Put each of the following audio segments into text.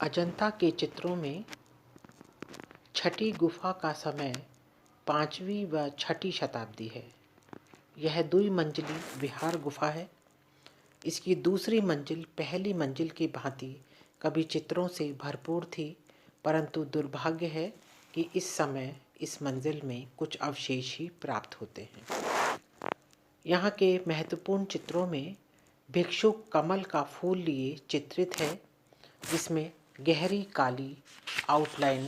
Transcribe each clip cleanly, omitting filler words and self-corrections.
अजंता के चित्रों में छठी गुफा का समय 5वीं व 6ठी शताब्दी है। यह द्विमंजिली विहार गुफा है। इसकी दूसरी मंजिल पहली मंजिल की भांति कभी चित्रों से भरपूर थी, परंतु दुर्भाग्य है कि इस समय इस मंजिल में कुछ अवशेष ही प्राप्त होते हैं। यहाँ के महत्वपूर्ण चित्रों में भिक्षुक कमल का फूल लिए चित्रित है, जिसमें गहरी काली आउटलाइन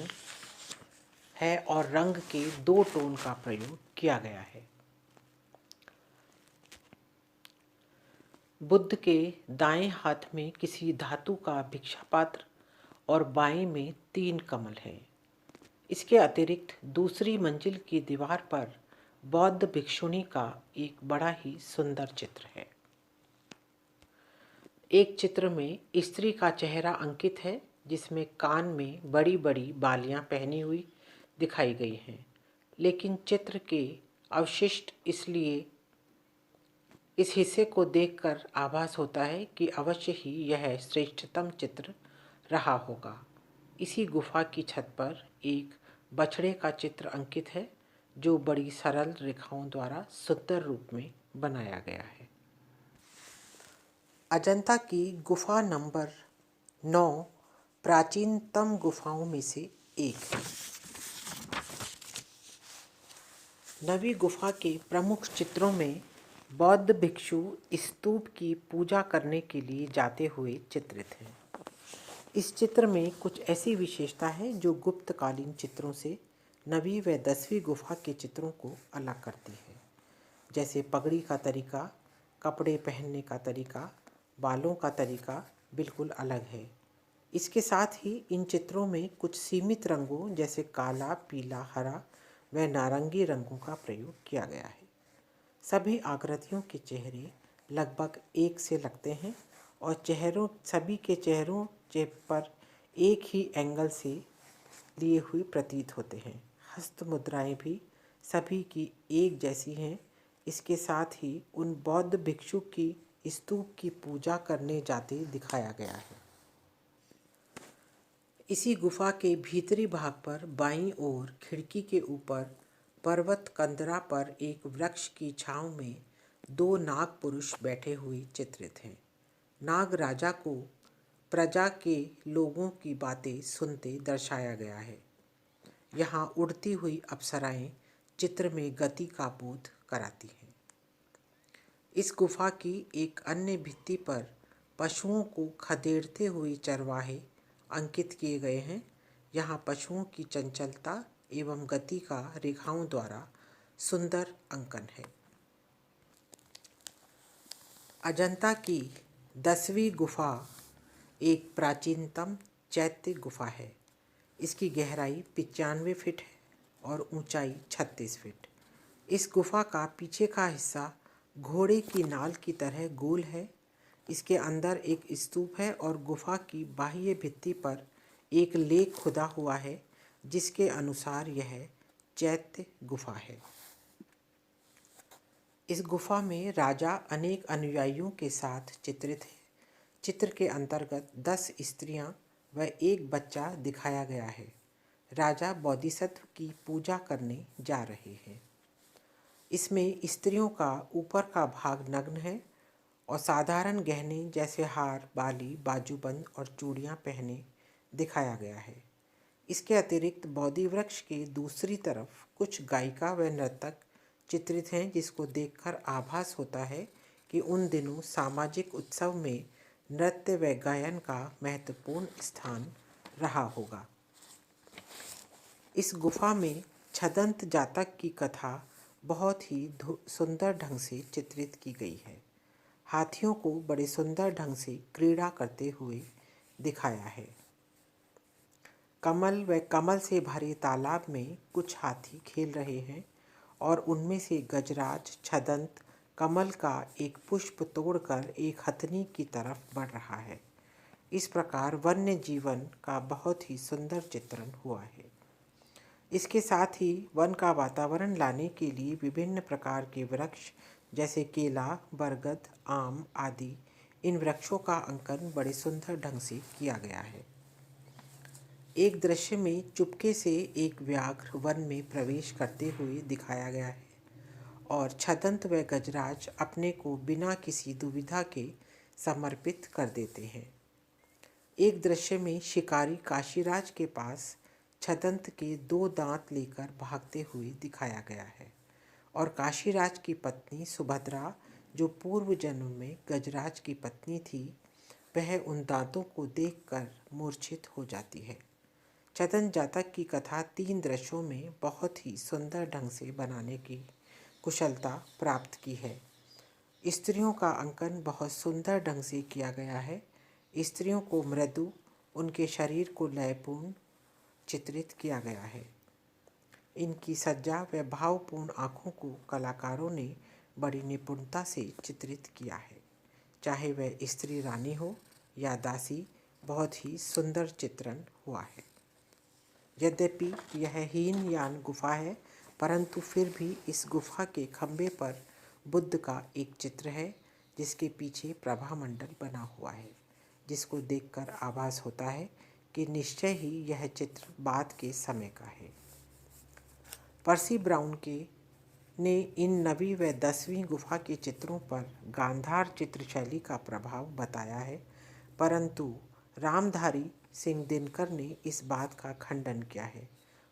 है और रंग के 2 टोन का प्रयोग किया गया है। बुद्ध के दाएं हाथ में किसी धातु का भिक्षा पात्र और बाएं में 3 कमल हैं। इसके अतिरिक्त दूसरी मंजिल की दीवार पर बौद्ध भिक्षुणी का एक बड़ा ही सुंदर चित्र है। एक चित्र में स्त्री का चेहरा अंकित है, जिसमें कान में बड़ी बड़ी बालियां पहनी हुई दिखाई गई हैं, लेकिन चित्र के अवशिष्ट इसलिए इस हिस्से को देखकर आभास होता है कि अवश्य ही यह श्रेष्ठतम चित्र रहा होगा। इसी गुफा की छत पर एक बछड़े का चित्र अंकित है, जो बड़ी सरल रेखाओं द्वारा सुंदर रूप में बनाया गया है। अजंता की गुफा नंबर 9 प्राचीनतम गुफाओं में से एक है। नवी गुफा के प्रमुख चित्रों में बौद्ध भिक्षु स्तूप की पूजा करने के लिए जाते हुए चित्रित हैं। इस चित्र में कुछ ऐसी विशेषता है जो गुप्तकालीन चित्रों से नवी व 10वीं गुफा के चित्रों को अलग करती है, जैसे पगड़ी का तरीका, कपड़े पहनने का तरीका, बालों का तरीका बिल्कुल अलग है। इसके साथ ही इन चित्रों में कुछ सीमित रंगों जैसे काला, पीला, हरा व नारंगी रंगों का प्रयोग किया गया है। सभी आकृतियों के चेहरे लगभग एक से लगते हैं और सभी के चेहरों पर एक ही एंगल से लिए हुए प्रतीत होते हैं। हस्त मुद्राएं भी सभी की एक जैसी हैं। इसके साथ ही उन बौद्ध भिक्षु की स्तूप की पूजा करने जाते दिखाया गया है। इसी गुफा के भीतरी भाग पर बाईं ओर खिड़की के ऊपर पर्वत कंदरा पर एक वृक्ष की छांव में 2 नाग पुरुष बैठे हुए चित्रित हैं। नाग राजा को प्रजा के लोगों की बातें सुनते दर्शाया गया है। यहाँ उड़ती हुई अप्सराएं चित्र में गति का बोध कराती हैं। इस गुफा की एक अन्य भित्ति पर पशुओं को खदेड़ते हुए चरवाहे अंकित किए गए हैं। यहाँ पशुओं की चंचलता एवं गति का रेखाओं द्वारा सुंदर अंकन है। अजंता की 10वीं गुफा एक प्राचीनतम चैत्य गुफा है। इसकी गहराई 95 फीट है और ऊंचाई 36 फीट। इस गुफा का पीछे का हिस्सा घोड़े की नाल की तरह गोल है। इसके अंदर एक स्तूप है और गुफा की बाह्य भित्ति पर एक लेख खुदा हुआ है, जिसके अनुसार यह चैत्य गुफा है। इस गुफा में राजा अनेक अनुयायियों के साथ चित्रित है। चित्र के अंतर्गत 10 स्त्रियां व एक बच्चा दिखाया गया है। राजा बोधिसत्व की पूजा करने जा रहे हैं। इसमें स्त्रियों का ऊपर का भाग नग्न है और साधारण गहने जैसे हार, बाली, बाजूबंद और चूड़ियाँ पहने दिखाया गया है। इसके अतिरिक्त बोधि वृक्ष के दूसरी तरफ कुछ गायिका व नर्तक चित्रित हैं, जिसको देखकर आभास होता है कि उन दिनों सामाजिक उत्सव में नृत्य व गायन का महत्वपूर्ण स्थान रहा होगा। इस गुफा में छदंत जातक की कथा बहुत ही सुंदर ढंग से चित्रित की गई है। हाथियों को बड़े सुंदर ढंग से क्रीड़ा करते हुए दिखाया है। कमल से भरे तालाब में कुछ हाथी खेल रहे हैं और उनमें से गजराज छदंत कमल का एक पुष्प तोड़कर एक हथनी की तरफ बढ़ रहा है। इस प्रकार वन्य जीवन का बहुत ही सुंदर चित्रण हुआ है। इसके साथ ही वन का वातावरण लाने के लिए विभिन्न प्रकार के वृक्ष जैसे केला, बरगद, आम आदि इन वृक्षों का अंकन बड़े सुंदर ढंग से किया गया है। एक दृश्य में चुपके से एक व्याघ्र वन में प्रवेश करते हुए दिखाया गया है और छदंत व गजराज अपने को बिना किसी दुविधा के समर्पित कर देते हैं। एक दृश्य में शिकारी काशीराज के पास छदंत के 2 दांत लेकर भागते हुए दिखाया गया है और काशीराज की पत्नी सुभद्रा, जो पूर्व जन्म में गजराज की पत्नी थी, वह उन दांतों को देखकर मूर्छित हो जाती है। छदंत जातक की कथा 3 दृश्यों में बहुत ही सुंदर ढंग से बनाने की कुशलता प्राप्त की है। स्त्रियों का अंकन बहुत सुंदर ढंग से किया गया है। स्त्रियों को मृदु, उनके शरीर को लयपूर्ण चित्रित किया गया है। इनकी सज्जा व भावपूर्ण आँखों को कलाकारों ने बड़ी निपुणता से चित्रित किया है। चाहे वह स्त्री रानी हो या दासी, बहुत ही सुंदर चित्रण हुआ है। यद्यपि यह हीनयान गुफा है, परंतु फिर भी इस गुफा के खंभे पर बुद्ध का एक चित्र है, जिसके पीछे प्रभामंडल बना हुआ है, जिसको देखकर आभास होता है कि निश्चय ही यह चित्र बाद के समय का है। पर्सी ब्राउन ने इन 9वीं व 10वीं गुफा के चित्रों पर गांधार चित्रशैली का प्रभाव बताया है, परंतु रामधारी सिंह दिनकर ने इस बात का खंडन किया है।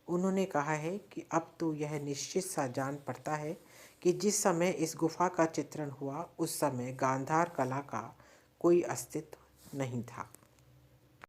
उन्होंने कहा है कि अब तो यह निश्चित सा जान पड़ता है कि जिस समय इस गुफा का चित्रण हुआ उस समय गांधार कला का कोई अस्तित्व नहीं था।